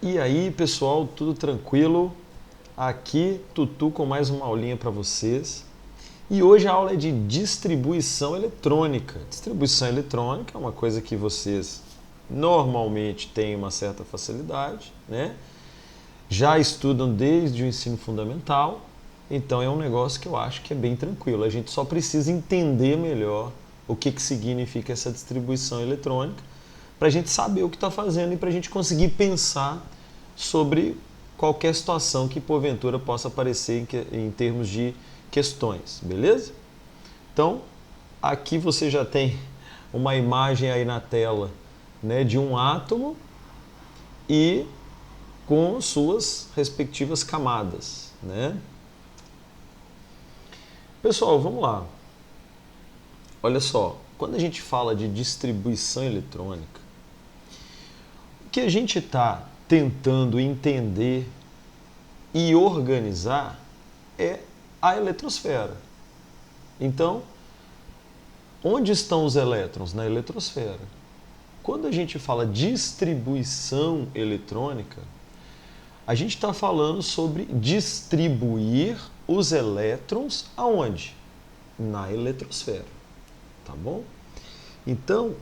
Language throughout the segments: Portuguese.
E aí, pessoal, tudo tranquilo? Aqui, Tutu com mais uma aulinha para vocês. E hoje a aula é de distribuição eletrônica. Distribuição eletrônica é uma coisa que vocês normalmente têm uma certa facilidade, né? Já estudam desde o ensino fundamental, então é um negócio que eu acho que é bem tranquilo. A gente só precisa entender melhor o que significa essa distribuição eletrônica para a gente saber o que está fazendo e para a gente conseguir pensar sobre qualquer situação que porventura possa aparecer em termos de questões, beleza? Então, aqui você já tem uma imagem aí na tela, né, de um átomo e com suas respectivas camadas, né? Pessoal, vamos lá. Olha só, quando a gente fala de distribuição eletrônica, o que a gente está tentando entender e organizar é a eletrosfera. Então, onde estão os elétrons? Na eletrosfera. Quando a gente fala distribuição eletrônica, a gente está falando sobre distribuir os elétrons aonde? Na eletrosfera, tá bom? Então,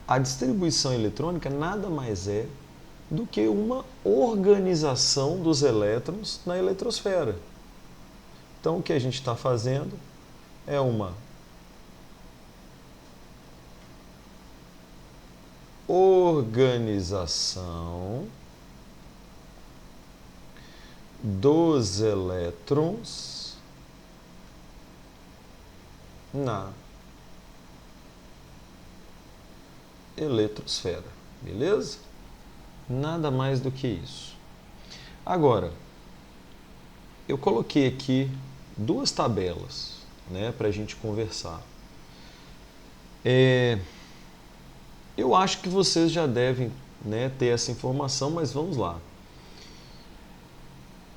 a distribuição eletrônica nada mais é do que uma organização dos elétrons na eletrosfera. Então, o que a gente está fazendo é uma organização dos elétrons na eletrosfera, beleza? Nada mais do que isso. Agora, eu coloquei aqui duas tabelas, né, para a gente conversar. Eu acho que vocês já devem, né, ter essa informação, mas vamos lá.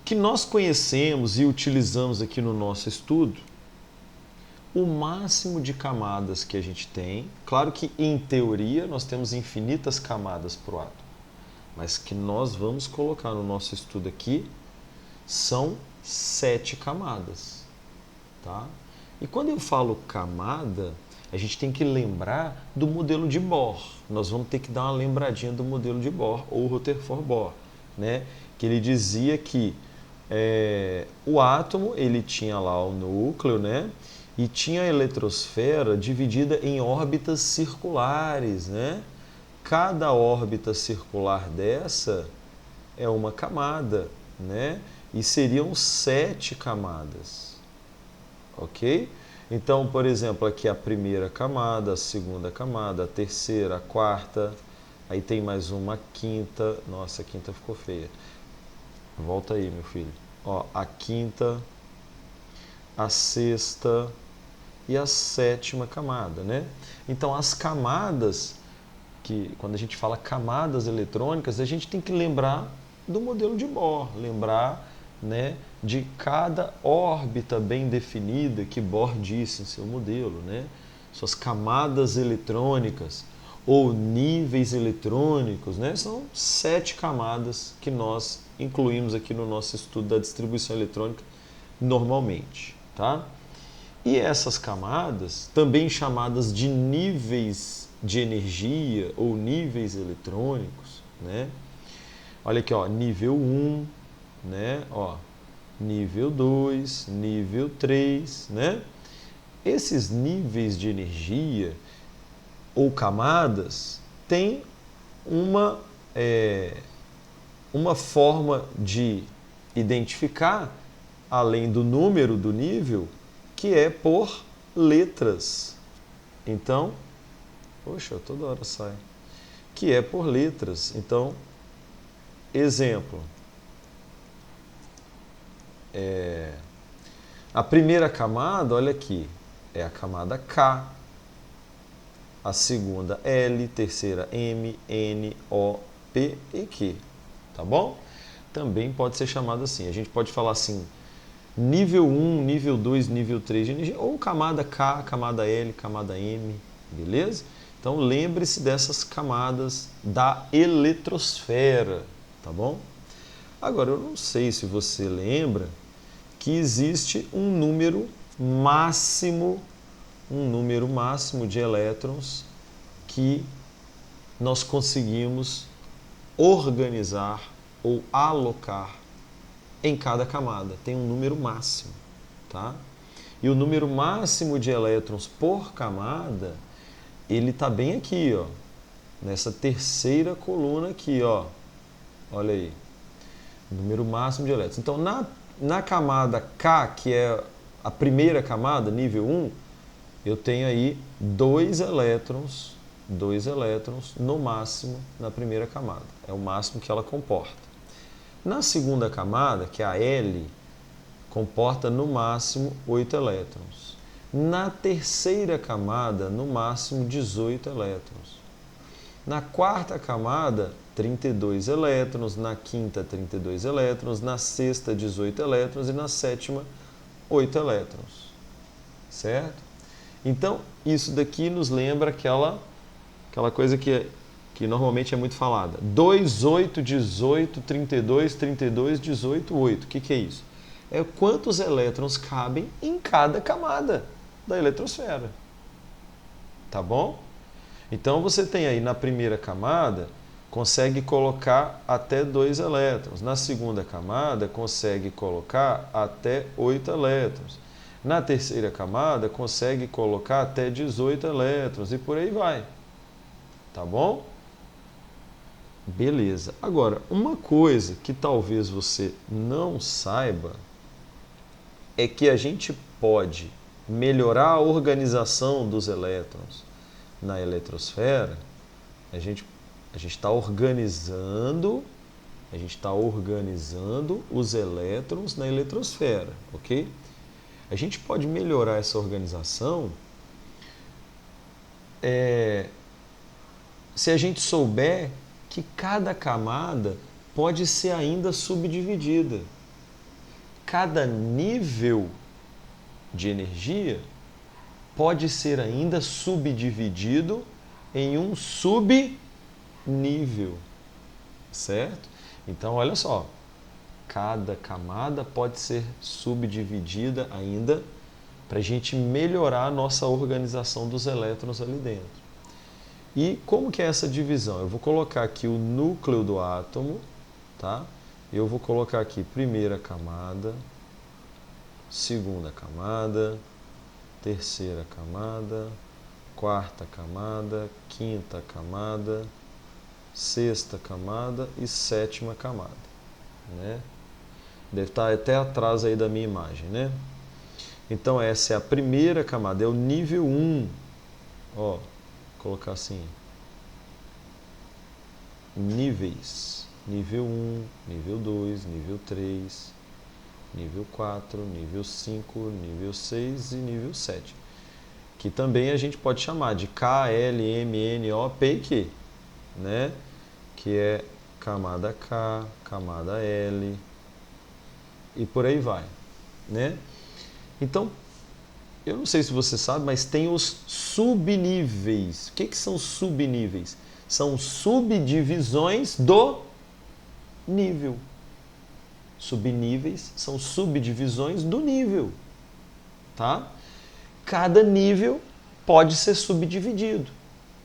Que nós conhecemos e utilizamos aqui no nosso estudo o máximo de camadas que a gente tem. Claro que em teoria nós temos infinitas camadas para o átomo, mas que nós vamos colocar no nosso estudo aqui são 7 camadas, tá? E quando eu falo camada, a gente tem que lembrar do modelo de Bohr. Nós vamos ter que dar uma lembradinha do modelo de Bohr, ou Rutherford Bohr, né? Que ele dizia que o átomo ele tinha lá o núcleo, né? E tinha a eletrosfera dividida em órbitas circulares, né? Cada órbita circular dessa é uma camada, né? E seriam 7 camadas, ok? Então, por exemplo, aqui a primeira camada, a segunda camada, a terceira, a quarta, aí tem mais uma quinta. Nossa, a quinta ficou feia. Volta aí, meu filho. Ó, a quinta, a sexta e a sétima camada, né? Então, as camadas, que quando a gente fala camadas eletrônicas, a gente tem que lembrar do modelo de Bohr, lembrar, né, de cada órbita bem definida que Bohr disse em seu modelo, né? Suas camadas eletrônicas ou níveis eletrônicos, né? São 7 camadas que nós incluímos aqui no nosso estudo da distribuição eletrônica normalmente, tá? E essas camadas, também chamadas de níveis de energia ou níveis eletrônicos, né? Olha aqui, ó, nível 1, né? Ó, nível 2, nível 3, né? Esses níveis de energia ou camadas têm uma forma de identificar, além do número do nível, que é por letras. Então, poxa, toda hora sai. Que é por letras. Então, exemplo. A primeira camada, olha aqui, é a camada K. A segunda L, terceira M, N, O, P e Q. Tá bom? Também pode ser chamado assim. A gente pode falar assim, nível 1, nível 2, nível 3 de energia, ou camada K, camada L, camada M, beleza? Então lembre-se dessas camadas da eletrosfera, tá bom? Agora, eu não sei se você lembra que existe um número máximo de elétrons que nós conseguimos organizar ou alocar em cada camada. Tem um número máximo, tá? E o número máximo de elétrons por camada, ele está bem aqui, ó, nessa terceira coluna aqui, ó. Olha aí. Número máximo de elétrons. Então, na camada K, que é a primeira camada, nível 1, eu tenho aí 2 elétrons no máximo na primeira camada. É o máximo que ela comporta. Na segunda camada, que é a L, comporta no máximo 8 elétrons. Na terceira camada, no máximo 18 elétrons. Na quarta camada, 32 elétrons, na quinta, 32 elétrons, na sexta, 18 elétrons e na sétima, 8 elétrons. Certo? Então, isso daqui nos lembra aquela coisa que normalmente é muito falada. 2, 8, 18, 32, 32, 18, 8. O que é isso? É quantos elétrons cabem em cada camada da eletrosfera. Tá bom? Então, você tem aí na primeira camada, consegue colocar até 2 elétrons. Na segunda camada, consegue colocar até 8 elétrons. Na terceira camada, consegue colocar até 18 elétrons e por aí vai. Tá bom? Beleza. Agora, uma coisa que talvez você não saiba é que a gente pode melhorar a organização dos elétrons na eletrosfera. A gente está organizando os elétrons na eletrosfera, ok? A gente pode melhorar essa organização se a gente souber que cada camada pode ser ainda subdividida. Cada nível de energia pode ser ainda subdividido em um subnível, certo? Então, olha só, cada camada pode ser subdividida ainda para a gente melhorar a nossa organização dos elétrons ali dentro. E como que é essa divisão? Eu vou colocar aqui o núcleo do átomo, tá? Eu vou colocar aqui primeira camada, segunda camada, terceira camada, quarta camada, quinta camada, sexta camada e sétima camada, né? Deve estar até atrás aí da minha imagem, né? Então essa é a primeira camada, é o nível 1. Ó, vou colocar assim. Níveis. Nível 1, nível 2, nível 3, nível 4, nível 5, nível 6 e nível 7. Que também a gente pode chamar de K, L, M, N, O, P e Q, né? Que é camada K, camada L e por aí vai, né? Então, eu não sei se você sabe, mas tem os subníveis. O que são subníveis? São subdivisões do nível. Subníveis são subdivisões do nível, tá? Cada nível pode ser subdividido.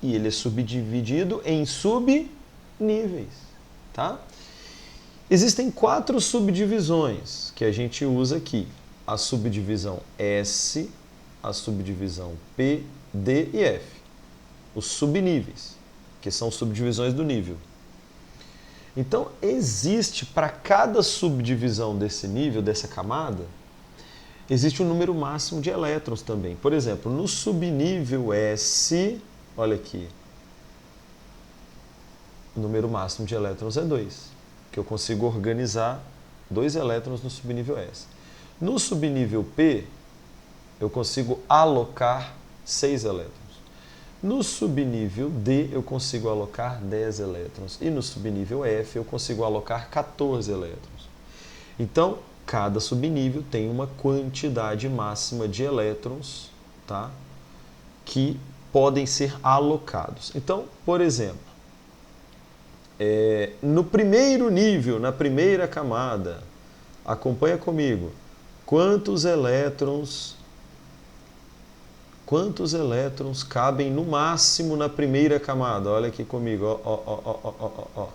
E ele é subdividido em subníveis, tá? Existem 4 subdivisões que a gente usa aqui. A subdivisão S, a subdivisão P, D e F. Os subníveis, que são subdivisões do nível. Então, existe para cada subdivisão desse nível, dessa camada, existe um número máximo de elétrons também. Por exemplo, no subnível S, olha aqui, o número máximo de elétrons é 2, que eu consigo organizar 2 elétrons no subnível S. No subnível P, eu consigo alocar 6 elétrons. No subnível D, eu consigo alocar 10 elétrons. E no subnível F, eu consigo alocar 14 elétrons. Então, cada subnível tem uma quantidade máxima de elétrons, tá? Que podem ser alocados. Então, por exemplo, No primeiro nível, na primeira camada, acompanha comigo, quantos elétrons cabem no máximo na primeira camada? Olha aqui comigo, ó.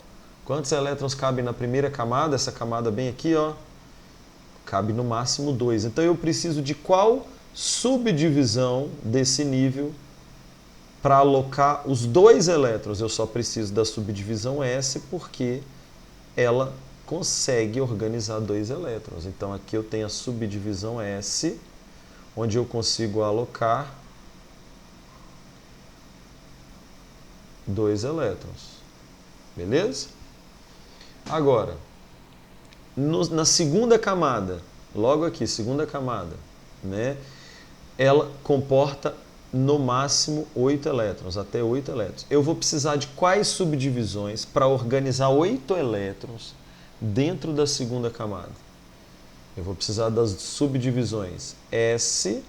Quantos elétrons cabem na primeira camada? Essa camada bem aqui, ó. Cabe no máximo 2. Então eu preciso de qual subdivisão desse nível para alocar os 2 elétrons? Eu só preciso da subdivisão S porque ela consegue organizar 2 elétrons. Então aqui eu tenho a subdivisão S, onde eu consigo alocar 2 elétrons. Beleza? Agora, na segunda camada, logo aqui, segunda camada, né, ela comporta no máximo 8 elétrons, até 8 elétrons. Eu vou precisar de quais subdivisões para organizar 8 elétrons dentro da segunda camada? Eu vou precisar das subdivisões S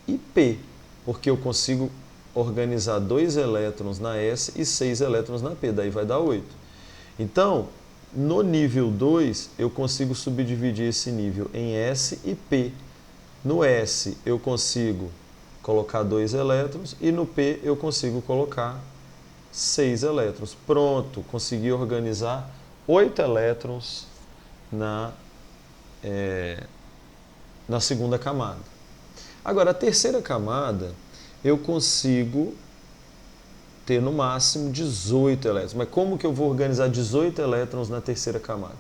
e P, porque eu consigo organizar 2 elétrons na S e 6 elétrons na P, daí vai dar 8. Então, no nível 2, eu consigo subdividir esse nível em S e P. No S, eu consigo colocar 2 elétrons e no P eu consigo colocar 6 elétrons. Pronto, consegui organizar 8 elétrons na segunda camada. Agora, a terceira camada, eu consigo ter no máximo 18 elétrons. Mas como que eu vou organizar 18 elétrons na terceira camada?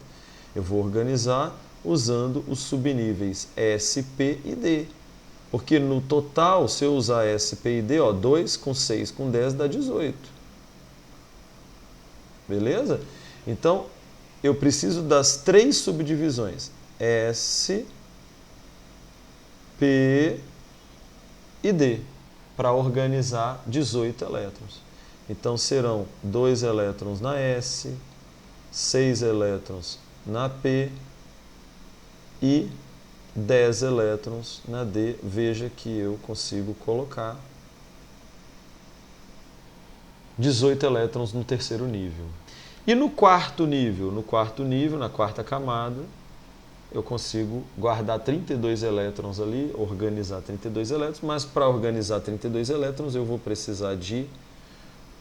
Eu vou organizar usando os subníveis S, P e D. Porque no total, se eu usar S, P e D, ó, 2 com 6 com 10 dá 18. Beleza? Então, eu preciso das 3 subdivisões. S, P e D, para organizar 18 elétrons. Então serão 2 elétrons na S, 6 elétrons na P e 10 elétrons na D. Veja que eu consigo colocar 18 elétrons no terceiro nível. E no quarto nível, na quarta camada, eu consigo guardar 32 elétrons ali, organizar 32 elétrons, mas para organizar 32 elétrons eu vou precisar de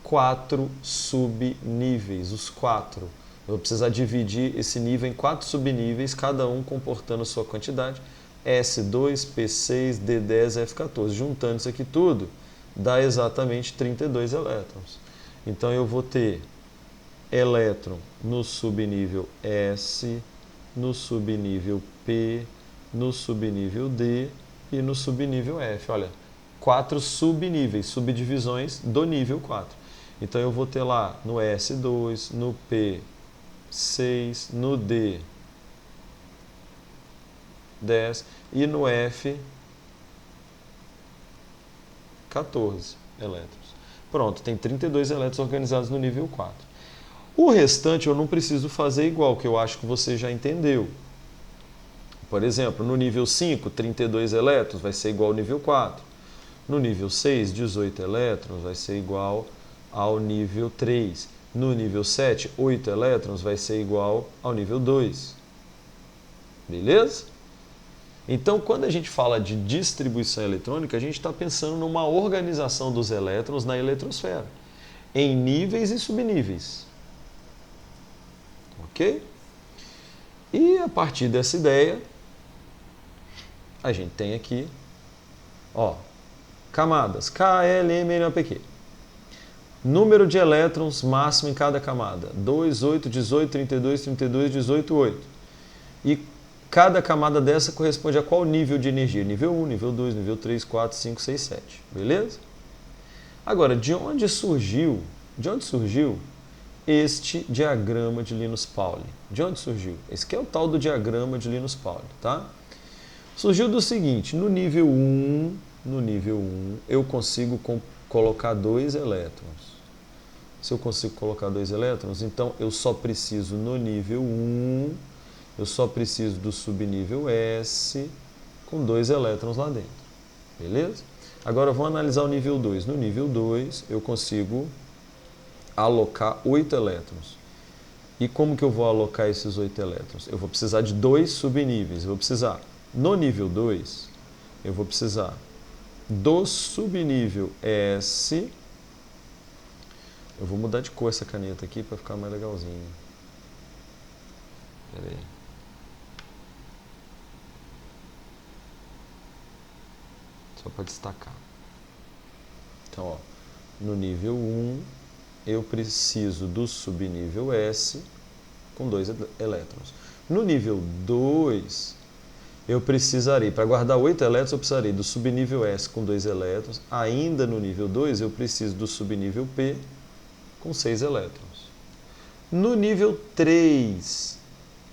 4 subníveis, os 4. Eu vou precisar dividir esse nível em 4 subníveis, cada um comportando sua quantidade, S2, P6, D10, F14. Juntando isso aqui tudo, dá exatamente 32 elétrons. Então eu vou ter elétron no subnível S, no subnível P, no subnível D e no subnível F. Olha, 4 subníveis, subdivisões do nível 4. Então eu vou ter lá no S2, no P 6, no D 10 e no F 14 elétrons. Pronto, tem 32 elétrons organizados no nível 4. O restante eu não preciso fazer igual, que eu acho que você já entendeu. Por exemplo, no nível 5, 32 elétrons vai ser igual ao nível 4. No nível 6, 18 elétrons vai ser igual ao nível 3. No nível 7, 8 elétrons vai ser igual ao nível 2. Beleza? Então, quando a gente fala de distribuição eletrônica, a gente está pensando numa organização dos elétrons na eletrosfera, em níveis e subníveis. Ok? E a partir dessa ideia, a gente tem aqui, ó, camadas, K, L, M, N, O, P, Q. Número de elétrons máximo em cada camada, 2, 8, 18, 32, 32, 18, 8. E cada camada dessa corresponde a qual nível de energia? Nível 1, nível 2, nível 3, 4, 5, 6, 7. Beleza? Agora, de onde surgiu este diagrama de Linus Pauling? De onde surgiu? Esse aqui é o tal do diagrama de Linus Pauling, tá? Surgiu do seguinte, no nível 1, eu consigo colocar 2 elétrons. Se eu consigo colocar 2 elétrons, então eu só preciso no nível 1, eu só preciso do subnível S com 2 elétrons lá dentro. Beleza? Agora vamos analisar o nível 2. No nível 2, eu consigo alocar 8 elétrons. E como que eu vou alocar esses 8 elétrons? Eu vou precisar de 2 subníveis. Eu vou precisar, no nível 2, eu vou precisar do subnível S. Eu vou mudar de cor essa caneta aqui para ficar mais legalzinho. Pera aí. Só para destacar. Então, ó, no nível 1, eu preciso do subnível S com 2 elétrons. No nível 2, eu precisarei, para guardar 8 elétrons, eu precisarei do subnível S com 2 elétrons. Ainda no nível 2, eu preciso do subnível P com 6 elétrons. No nível 3,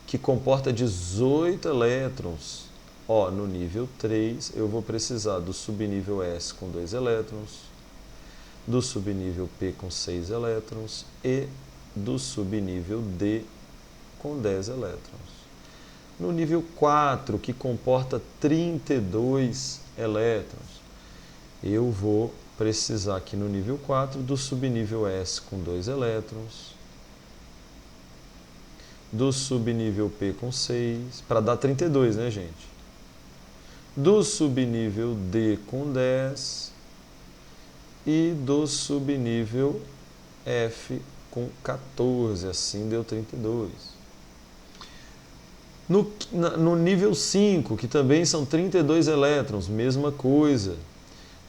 que comporta 18 elétrons, ó, no nível 3, eu vou precisar do subnível S com 2 elétrons, do subnível P com 6 elétrons e do subnível D com 10 elétrons. No nível 4, que comporta 32 elétrons, eu vou precisar aqui no nível 4 do subnível S com 2 elétrons, do subnível P com 6, para dar 32, né, gente? Do subnível D com 10 e do subnível F com 14, assim deu 32. No nível 5, que também são 32 elétrons, mesma coisa.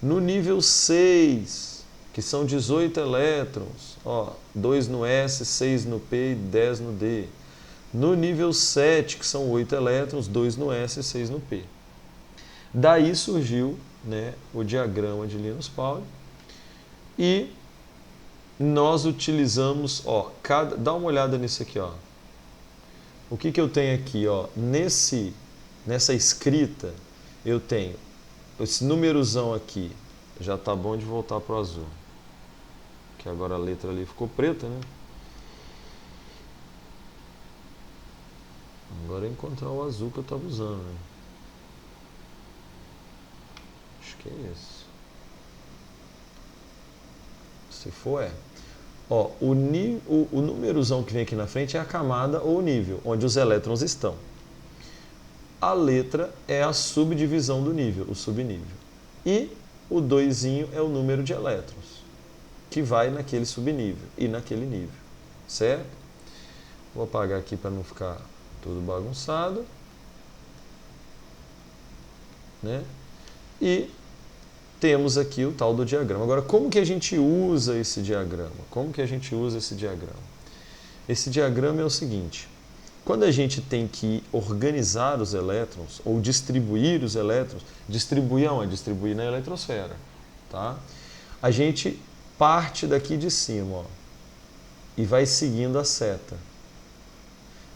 No nível 6, que são 18 elétrons, ó, 2 no S, 6 no P e 10 no D. No nível 7, que são 8 elétrons, 2 no S e 6 no P. Daí surgiu, né, o diagrama de Linus Pauling e nós utilizamos, ó, dá uma olhada nisso aqui, ó. O que eu tenho aqui, ó, nessa escrita, eu tenho esse númerozão aqui, já tá bom de voltar para o azul, que agora a letra ali ficou preta, né? Agora é encontrar o azul que eu estava usando, né? Acho que é esse. Se for, é. Ó, o númerozão que vem aqui na frente é a camada ou nível, onde os elétrons estão. A letra é a subdivisão do nível, o subnível. E o 2 é o número de elétrons, que vai naquele subnível e naquele nível, certo? Vou apagar aqui para não ficar tudo bagunçado, né? E temos aqui o tal do diagrama. Agora, como que a gente usa esse diagrama? Como que a gente usa esse diagrama? Esse diagrama é o seguinte: quando a gente tem que organizar os elétrons ou distribuir os elétrons, distribuir aonde? Distribuir na eletrosfera, tá? A gente parte daqui de cima, ó, e vai seguindo a seta.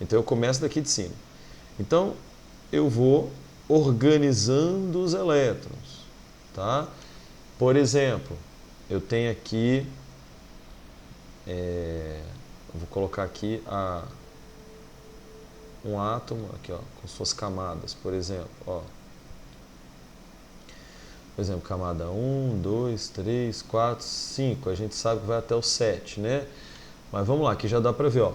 Então eu começo daqui de cima. Então eu vou organizando os elétrons, tá? Por exemplo, eu tenho aqui, eu vou colocar aqui um átomo aqui, ó, com suas camadas, por exemplo, ó. Por exemplo, camada 1, 2, 3, 4, 5, a gente sabe que vai até o 7, né? Mas vamos lá, que já dá para ver, ó.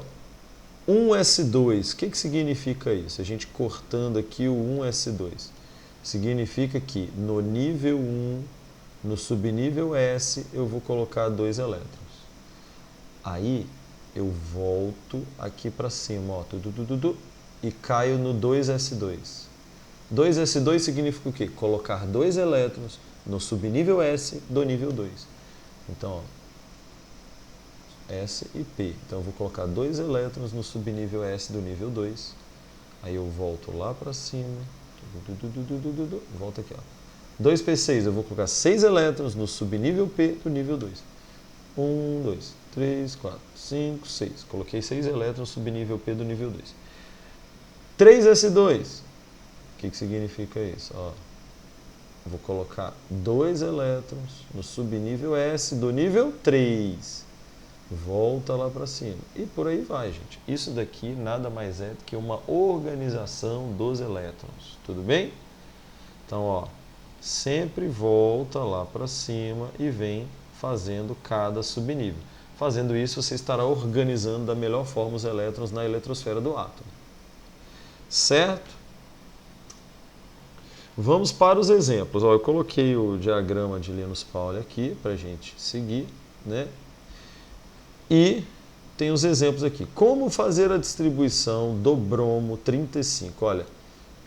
1s2, o que significa isso? A gente cortando aqui o 1s2. Significa que no nível 1, no subnível S, eu vou colocar 2 elétrons. Aí eu volto aqui para cima, ó, e caio no 2s2. 2s2 significa o quê? Colocar 2 elétrons no subnível S do nível 2. Então, ó, S e P. Então eu vou colocar 2 elétrons no subnível S do nível 2. Aí eu volto lá para cima. Volta aqui, ó. 2p6, eu vou colocar 6 elétrons no subnível P do nível 2. 1, 2, 3, 4, 5, 6. Coloquei 6 elétrons no subnível P do nível 2. 3s2. O que significa isso? Ó, vou colocar 2 elétrons no subnível S do nível 3. Volta lá para cima. E por aí vai, gente. Isso daqui nada mais é do que uma organização dos elétrons. Tudo bem? Então, ó, sempre volta lá para cima e vem fazendo cada subnível. Fazendo isso, você estará organizando da melhor forma os elétrons na eletrosfera do átomo. Certo? Vamos para os exemplos. Ó, eu coloquei o diagrama de Linus Pauling aqui para a gente seguir, né? E tem os exemplos aqui. Como fazer a distribuição do bromo 35? Olha,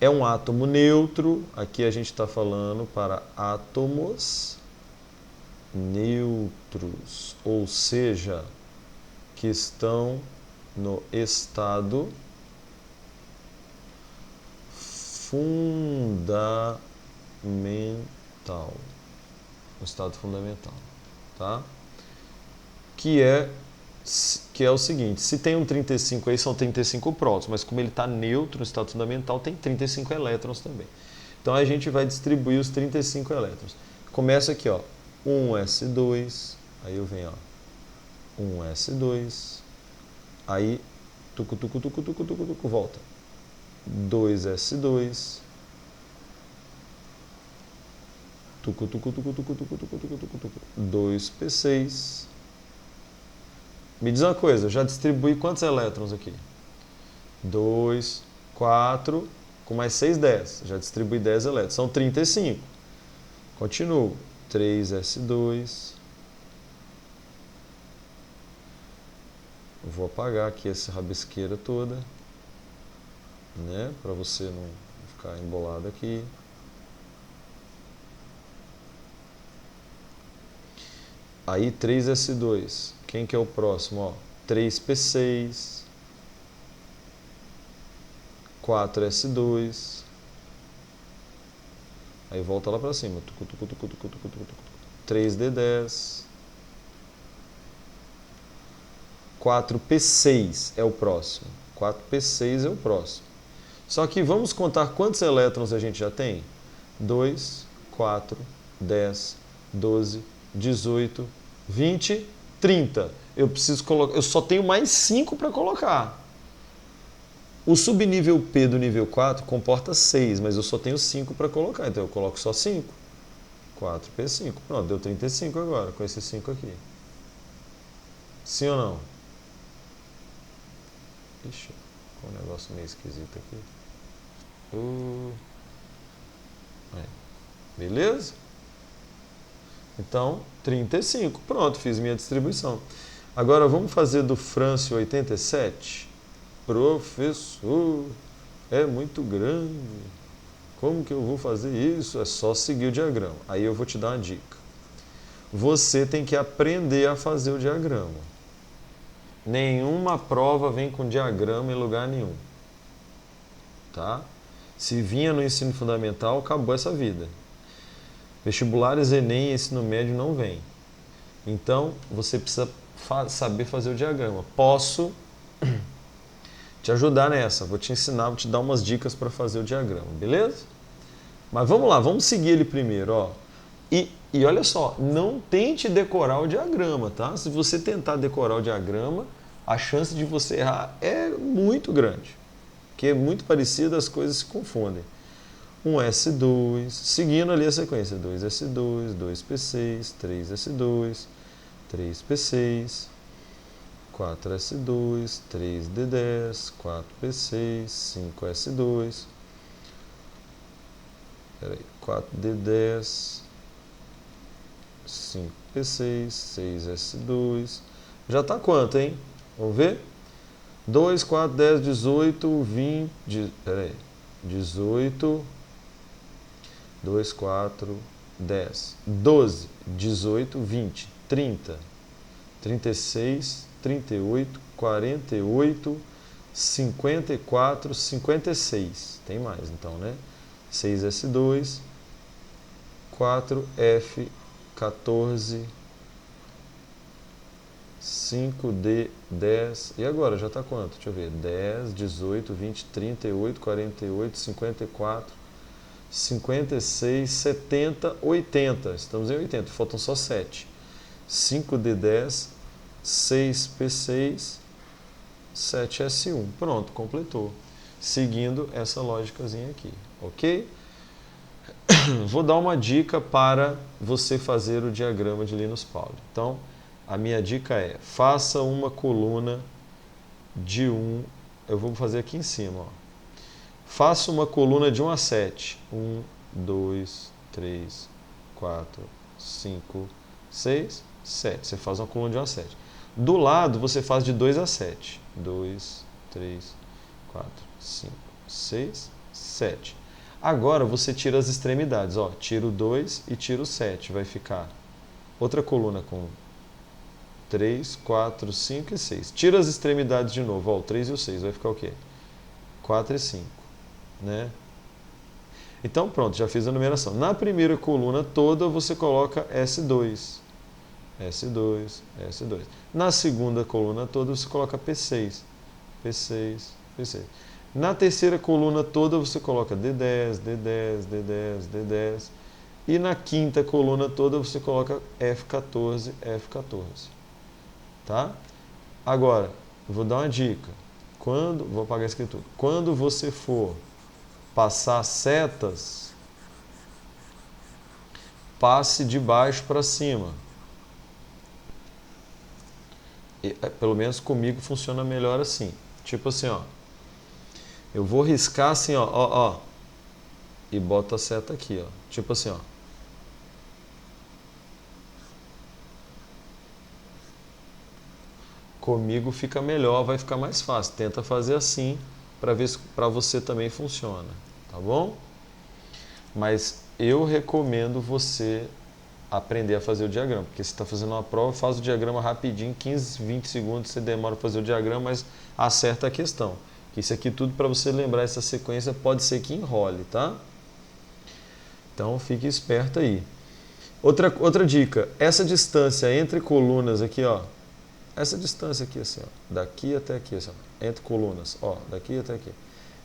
é um átomo neutro. Aqui a gente está falando para átomos neutros, ou seja, que estão no estado fundamental. O estado fundamental, tá? Que é o seguinte, se tem um 35 aí, são 35 prótons, mas como ele está neutro no estado fundamental, tem 35 elétrons também. Então a gente vai distribuir os 35 elétrons. Começa aqui, ó, 1s2, aí eu venho, ó, 1s2, aí, tucu, tucu, tucu, tucu, tucu, tucu, volta. 2s2, tucu, tucu, tucu, tucu, tucu, tucu, tucu, tucu, tucu, 2p6. Me diz uma coisa, eu já distribuí quantos elétrons aqui? 2, 4, com mais 6, 10. Já distribuí 10 elétrons, são 35. Continuo. 3s2. Vou apagar aqui essa rabisqueira toda, né? Para você não ficar embolado aqui. Aí 3s2. Quem que é o próximo? Ó, 3p6. 4s2. Aí volta lá para cima. 3d10. 4p6 é o próximo. 4p6 é o próximo. Só que vamos contar quantos elétrons a gente já tem? 2, 4, 10, 12, 18, 20, 30. Eu preciso colocar, eu só tenho mais 5 para colocar. O subnível P do nível 4 comporta 6, mas eu só tenho 5 para colocar, então eu coloco só 5. 4p5. Pronto, deu 35 agora, com esses 5 aqui. Sim ou não? Ixi, ficou um negócio meio esquisito aqui. Beleza? Então, 35. Pronto, fiz minha distribuição. Agora vamos fazer do Frâncio 87? Professor, é muito grande. Como que eu vou fazer isso? É só seguir o diagrama. Aí eu vou te dar uma dica. Você tem que aprender a fazer o diagrama. Nenhuma prova vem com diagrama em lugar nenhum. Tá? Se vinha no ensino fundamental, acabou essa vida. Vestibulares, Enem e ensino médio não vem. Então, você precisa saber fazer o diagrama. Posso te ajudar nessa. Vou te ensinar, vou te dar umas dicas para fazer o diagrama, beleza? Mas vamos lá, vamos seguir ele primeiro, ó. E olha só, não tente decorar o diagrama, tá? Se você tentar decorar o diagrama, a chance de você errar é muito grande. Porque é muito parecido, as coisas se confundem. 1s2, seguindo ali a sequência, 2s2, 2p6, 3s2, 3p6, 4s2, 3d10, 4p6, 5s2, 4d10, 5p6, 6s2. Já está quanto, hein? Vamos ver? 2, 4, 10, 18, 20... Peraí. 18... 2, 4, 10, 12, 18, 20, 30, 36, 38, 48, 54, 56. Tem mais então, né? 6s2, 4f14, 5d10. E agora, já está quanto? Deixa eu ver. 10, 18, 20, 38, 48, 54, 56, 70, 80. Estamos em 80, faltam só 7. 5d10, 6p6, 7s1. Pronto, completou. Seguindo essa lógicazinha aqui, ok? Vou dar uma dica para você fazer o diagrama de Linus Pauling. Então, A minha dica é, faça uma coluna de 1, eu vou fazer aqui em cima, ó. Faça uma coluna de 1 a 7. 1, 2, 3, 4, 5, 6, 7. Você faz uma coluna de 1 a 7. Do lado, você faz de 2 a 7. 2, 3, 4, 5, 6, 7. Agora você tira as extremidades. Ó, tira o 2 e tira o 7. Vai ficar outra coluna com 3, 4, 5 e 6. Tira as extremidades de novo. Ó, o 3 e o 6. Vai ficar o quê? 4 e 5. Né? Então pronto, já fiz a numeração. Na primeira coluna toda você coloca S2. S2, S2. Na segunda coluna toda você coloca P6. P6, P6. Na terceira coluna toda você coloca D10, D10, D10, D10. E na quinta coluna toda você coloca F14, F14. Tá? Agora, eu vou dar uma dica. Vou apagar a escritura. Quando você for passar setas, passe de baixo para cima. Pelo menos comigo funciona melhor assim. Tipo assim, ó. Eu vou riscar assim, ó, ó, ó. E boto a seta aqui, ó. Tipo assim, ó. Comigo fica melhor, vai ficar mais fácil. Tenta fazer assim para ver se para você também funciona, tá bom? Mas eu recomendo você aprender a fazer o diagrama, porque se está fazendo uma prova, faz o diagrama rapidinho, 15, 20 segundos você demora para fazer o diagrama, mas acerta a questão. Isso aqui tudo para você lembrar essa sequência pode ser que enrole, tá? Então fique esperto aí. Outra dica, essa distância entre colunas aqui, ó, essa distância aqui assim, ó, daqui até aqui, assim, ó, entre colunas, ó, daqui até aqui,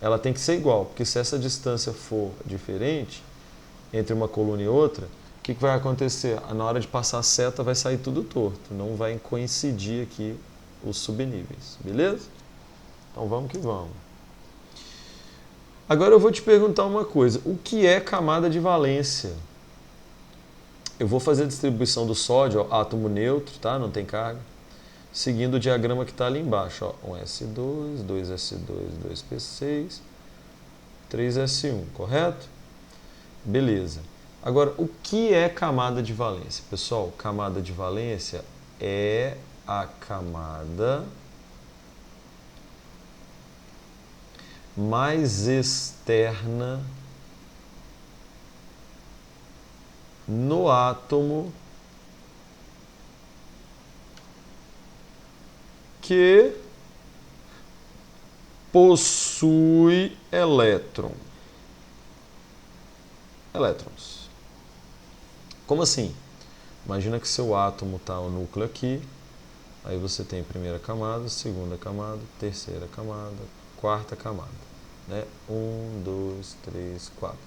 ela tem que ser igual, porque se essa distância for diferente entre uma coluna e outra, o que vai acontecer? Na hora de passar a seta vai sair tudo torto, não vai coincidir aqui os subníveis, beleza? Então vamos que vamos. Agora eu vou te perguntar uma coisa, o que é camada de valência? Eu vou fazer a distribuição do sódio, ó, átomo neutro, tá? Não tem carga. Seguindo o diagrama que está ali embaixo, ó, 1s2, 2s2, 2p6, 3s1, correto? Beleza. Agora, o que é camada de valência? Pessoal, camada de valência é a camada mais externa no átomo que possui elétrons. Como assim? Imagina que seu átomo está o núcleo aqui, aí você tem primeira camada, segunda camada, terceira camada, quarta camada. Né? 1, 2, 3, 4.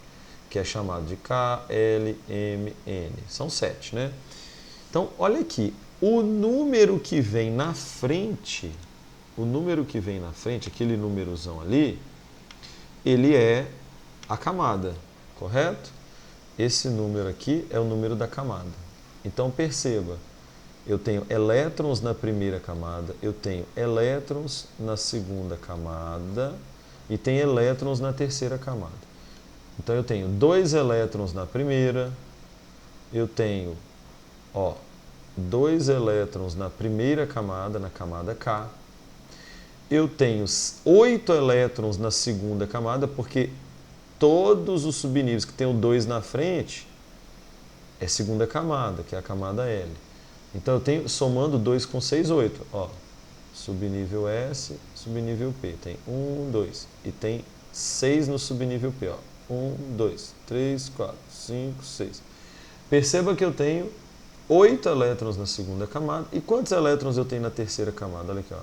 Que é chamado de K, L, M, N. São 7, né? Então, olha aqui. O número que vem na frente, aquele númerozão ali, ele é a camada, correto? Esse número aqui é o número da camada. Então perceba, eu tenho elétrons na primeira camada, eu tenho elétrons na segunda camada e tenho elétrons na terceira camada. Então eu tenho 2 elétrons na primeira, eu tenho, ó, 2 elétrons na primeira camada, na camada K. Eu tenho 8 elétrons na segunda camada, porque todos os subníveis que tem o 2 na frente é segunda camada, que é a camada L. Então eu tenho, somando 2 com 6, 8. Ó, subnível S, subnível P. Tem 1, 2. E tem 6 no subnível P. Ó. 1, 2, 3, 4, 5, 6. Perceba que eu tenho 8 elétrons na segunda camada. E quantos elétrons eu tenho na terceira camada? Olha aqui, ó.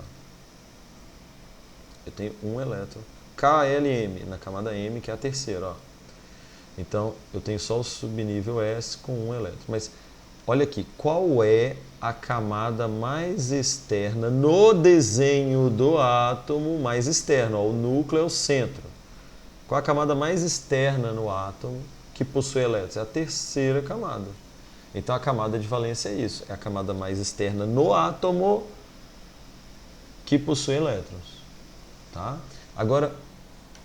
Eu tenho 1 elétron. KLM, na camada M, que é a terceira, ó. Então, eu tenho só o subnível S com 1 elétron. Mas, olha aqui, qual é a camada mais externa no desenho do átomo mais externo? Ó, o núcleo é o centro. Qual a camada mais externa no átomo que possui elétrons? É a terceira camada. Então a camada de valência é isso, é a camada mais externa no átomo que possui elétrons. Tá? Agora,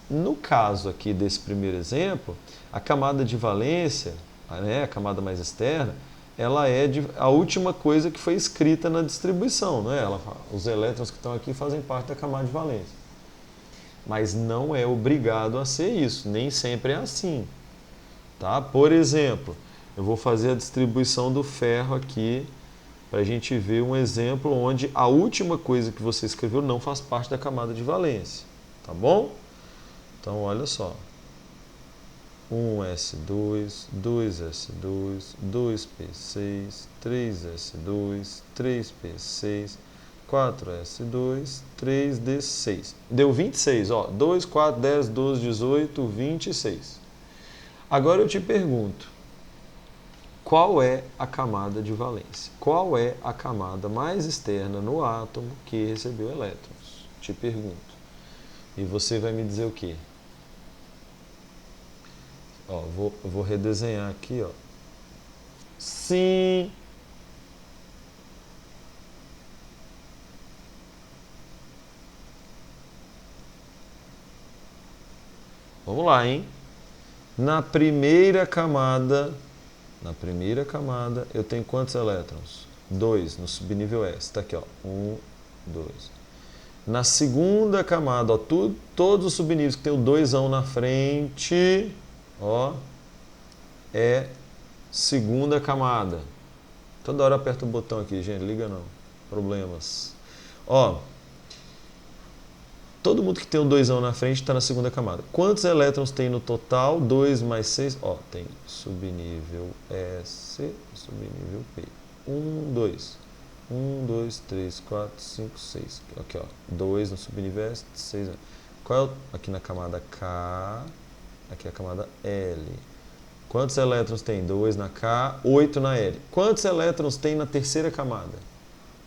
no caso aqui desse primeiro exemplo, a camada de valência, né, a camada mais externa, ela é a última coisa que foi escrita na distribuição. Né? Os elétrons que estão aqui fazem parte da camada de valência. Mas não é obrigado a ser isso, nem sempre é assim. Tá? Por exemplo, eu vou fazer a distribuição do ferro aqui para a gente ver um exemplo onde a última coisa que você escreveu não faz parte da camada de valência. Tá bom? Então, olha só. 1s2, 2s2, 2p6, 3s2, 3p6, 4s2, 3d6. Deu 26, ó. 2, 4, 10, 12, 18, 26. Agora eu te pergunto, qual é a camada de valência? Qual é a camada mais externa no átomo que recebeu elétrons? Te pergunto. E você vai me dizer o quê? Ó, eu vou redesenhar aqui, ó. Sim. Vamos lá, hein? Na primeira camada, eu tenho quantos elétrons? 2 no subnível S. Está aqui, ó. 1, 2. Na segunda camada, ó, todos os subníveis que tem o 2 na frente, ó, é segunda camada. Toda hora aperta o botão aqui, gente, liga não. Problemas. Ó, todo mundo que tem o 2 na frente está na segunda camada. Quantos elétrons tem no total? 2 mais 6. Ó, tem subnível S, subnível P. 1, 2. 1, 2, 3, 4, 5, 6. Aqui, ó. 2 no subnível S, 6. Qual é aqui na camada K? Aqui é a camada L. Quantos elétrons tem? 2 na K, 8 na L. Quantos elétrons tem na terceira camada?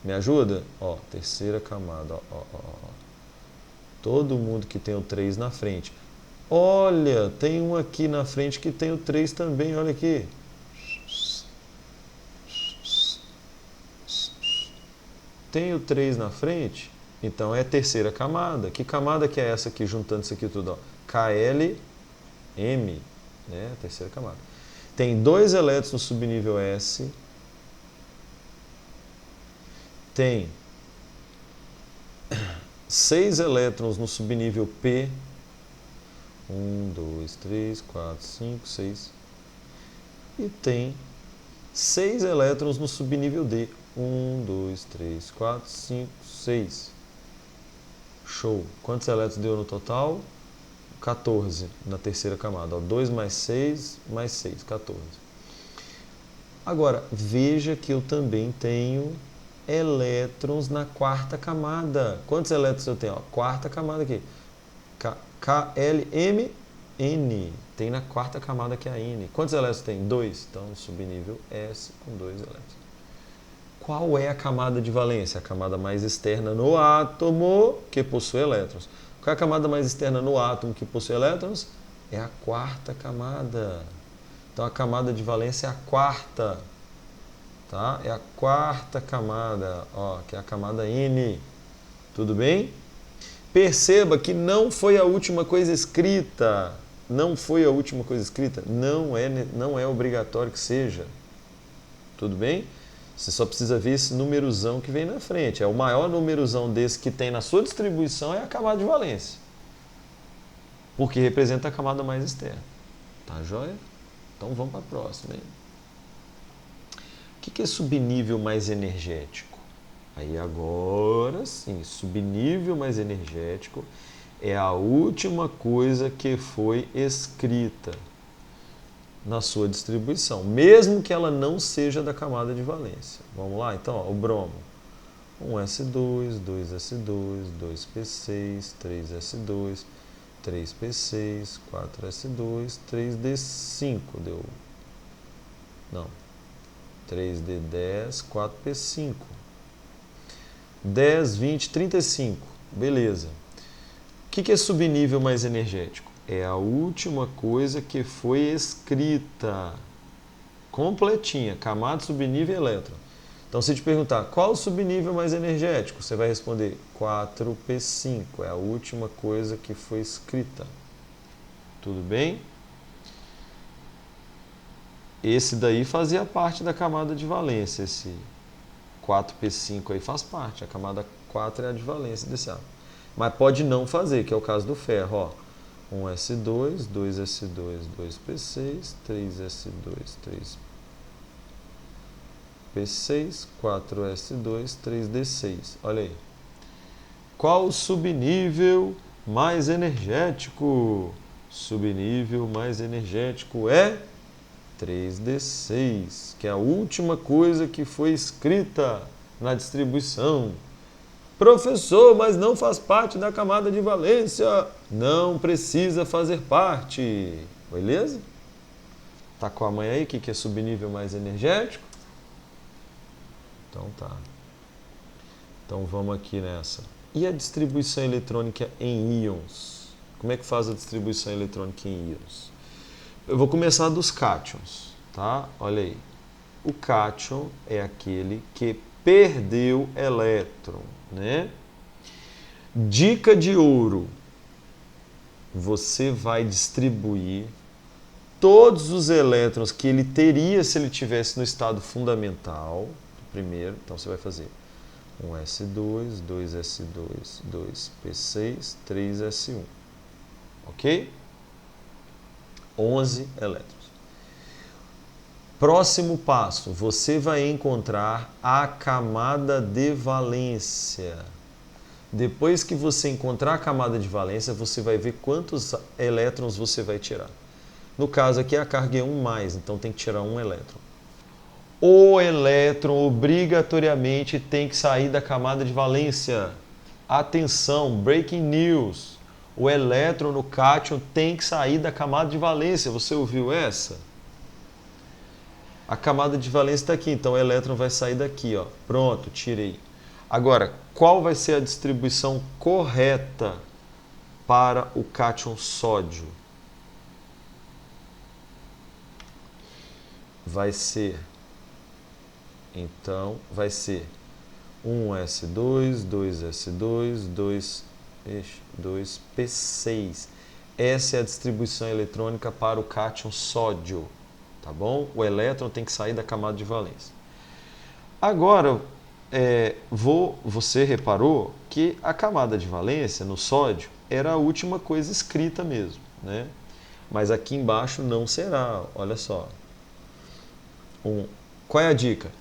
Me ajuda? Ó, terceira camada, ó. Todo mundo que tem o 3 na frente. Olha, tem um aqui na frente que tem o 3 também, olha aqui. Tem o 3 na frente, então é a terceira camada. Que camada que é essa aqui, juntando isso aqui tudo? Ó? KLM, né? A terceira camada. Tem 2 elétrons no subnível S. Tem 6 elétrons no subnível P. 1, 2, 3, 4, 5, 6. E tem 6 elétrons no subnível D. 1, 2, 3, 4, 5, 6. Show. Quantos elétrons deu no total? 14 na terceira camada. Ó, 2 mais 6, mais 6, 14. Agora, veja que eu também tenho elétrons na quarta camada. Quantos elétrons eu tenho? Ó, quarta camada aqui. KLMN. Tem na quarta camada que é a N. Quantos elétrons tem? 2. Então, subnível S com 2 elétrons. Qual é a camada de valência? A camada mais externa no átomo que possui elétrons. Qual é a camada mais externa no átomo que possui elétrons? É a quarta camada. Então, a camada de valência é a quarta. Tá? É a quarta camada, ó, que é a camada N. Tudo bem? Perceba que não foi a última coisa escrita. Não foi a última coisa escrita. Não é obrigatório que seja. Tudo bem? Você só precisa ver esse numerozão que vem na frente. É o maior numerozão desse que tem na sua distribuição é a camada de valência. Porque representa a camada mais externa. Tá joia? Então vamos para a próxima. Hein? O que é subnível mais energético? Aí agora sim, subnível mais energético é a última coisa que foi escrita na sua distribuição, mesmo que ela não seja da camada de valência. Vamos lá? Então, ó, o bromo. 1s2, 2s2, 2p6, 3s2, 3p6, 4s2, 3d5. Deu... Não. 3d10, 4p5. 10, 20, 35. Beleza. O que é subnível mais energético? É a última coisa que foi escrita. completinha, camada, subnível e elétron. Então, se te perguntar qual o subnível mais energético, você vai responder 4p5, é a última coisa que foi escrita. Tudo bem? Esse daí fazia parte da camada de valência, esse 4p5 aí faz parte, a camada 4 é a de valência desse átomo. Mas pode não fazer, que é o caso do ferro, ó. 1s2, 2s2, 2p6, 3s2, 3p6, 4s2, 3d6. Olha aí. Qual o subnível mais energético? Subnível mais energético é 3d6, que é a última coisa que foi escrita na distribuição. Professor, mas não faz parte da camada de valência. Não precisa fazer parte. Beleza? Tá com a mãe aí? O que é subnível mais energético? Então tá. Então vamos aqui nessa. E a distribuição eletrônica em íons? Como é que faz a distribuição eletrônica em íons? Eu vou começar dos cátions, tá? Olha aí. O cátion é aquele que perdeu elétron, né? Dica de ouro. Você vai distribuir todos os elétrons que ele teria se ele tivesse no estado fundamental, primeiro. Então você vai fazer 1s2, 2s2, 2p6, 3s1. Ok? 11 elétrons. Próximo passo, você vai encontrar a camada de valência. Depois que você encontrar a camada de valência, você vai ver quantos elétrons você vai tirar. No caso aqui a carga é 1+, então tem que tirar um elétron. O elétron obrigatoriamente tem que sair da camada de valência. Atenção, breaking news. O elétron no cátion tem que sair da camada de valência. Você ouviu essa? A camada de valência está aqui, então o elétron vai sair daqui, ó. Pronto, tirei. Agora, qual vai ser a distribuição correta para o cátion sódio? Vai ser 1s2, 2s2, 2p6. Essa é a distribuição eletrônica para o cátion sódio, tá bom? O elétron tem que sair da camada de valência. Agora, você reparou que a camada de valência no sódio era a última coisa escrita mesmo, né? Mas aqui embaixo não será, olha só. Qual é a dica?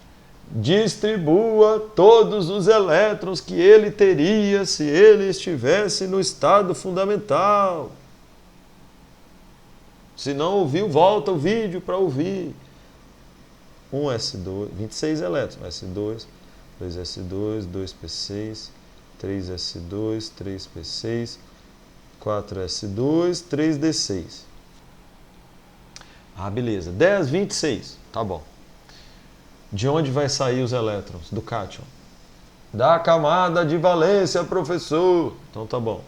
Distribua todos os elétrons que ele teria se ele estivesse no estado fundamental. Se não ouviu, volta o vídeo para ouvir. 1s2, 26 elétrons. S2, 2s2, 2p6, 3s2, 3p6, 4s2, 3d6. Ah, beleza. 10, 26. Tá bom. De onde vai sair os elétrons do cátion? Da camada de valência, professor. Então tá bom.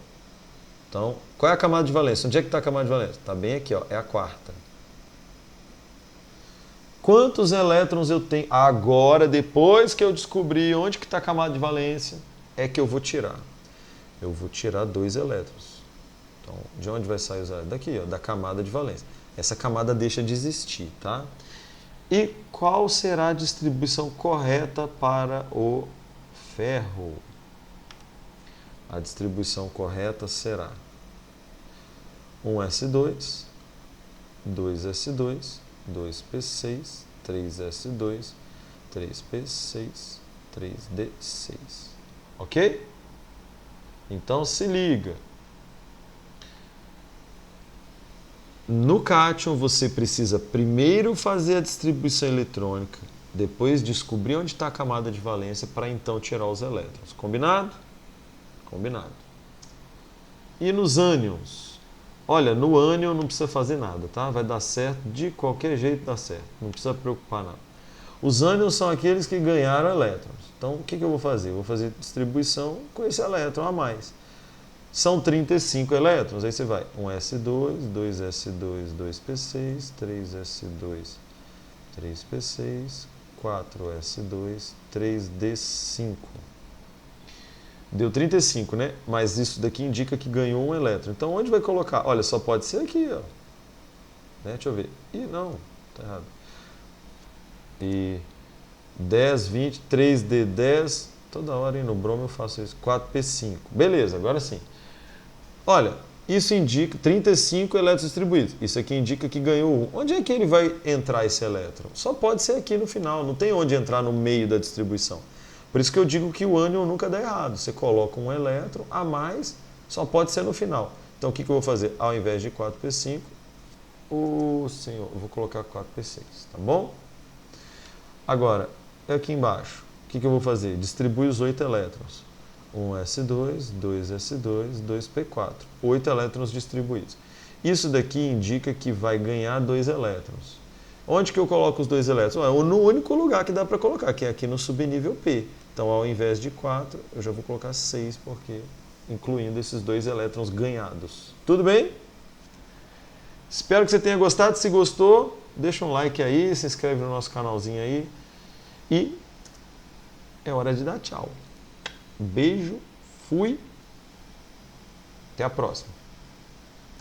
Então, qual é a camada de valência? Onde é que está a camada de valência? Está bem aqui, ó, é a quarta. Quantos elétrons eu tenho? Agora, depois que eu descobri onde que está a camada de valência, é que eu vou tirar. Eu vou tirar 2 elétrons. Então, de onde vai sair os elétrons? Daqui, ó, da camada de valência. Essa camada deixa de existir, tá? E qual será a distribuição correta para o ferro? A distribuição correta será 1s2, 2s2, 2p6, 3s2, 3p6, 3d6. Ok? Então se liga. No cátion você precisa primeiro fazer a distribuição eletrônica, depois descobrir onde está a camada de valência para então tirar os elétrons. Combinado? Combinado. E nos ânions? Olha, no ânion não precisa fazer nada, tá? Vai dar certo, de qualquer jeito dá certo. Não precisa preocupar nada. Os ânions são aqueles que ganharam elétrons. Então, o que eu vou fazer? Eu vou fazer distribuição com esse elétron a mais. São 35 elétrons, aí você vai 1s2, 2s2, 2p6, 3s2, 3p6, 4s2, 3d5. Deu 35, né? Mas isso daqui indica que ganhou um elétron. Então, onde vai colocar? Olha, só pode ser aqui, ó. Né? Deixa eu ver. Ih, não, tá errado. E 10, 20, 3d10. Toda hora, hein? No bromo eu faço isso. 4p5. Beleza, agora sim. Olha, isso indica 35 elétrons distribuídos. Isso aqui indica que ganhou um. Onde é que ele vai entrar esse elétron? Só pode ser aqui no final. Não tem onde entrar no meio da distribuição. Por isso que eu digo que o ânion nunca dá errado. Você coloca um elétron a mais, só pode ser no final. Então o que eu vou fazer? Ao invés de 4p5, eu vou colocar 4p6, tá bom? Agora, aqui embaixo, o que eu vou fazer? Distribui os 8 elétrons. 1s2, 2s2, 2p4. 8 elétrons distribuídos. Isso daqui indica que vai ganhar 2 elétrons. Onde que eu coloco os 2 elétrons? No único lugar que dá para colocar, que é aqui no subnível P. Então, ao invés de 4, eu já vou colocar 6, porque incluindo esses 2 elétrons ganhados. Tudo bem? Espero que você tenha gostado. Se gostou, deixa um like aí, se inscreve no nosso canalzinho aí. E é hora de dar tchau. Beijo, fui. Até a próxima.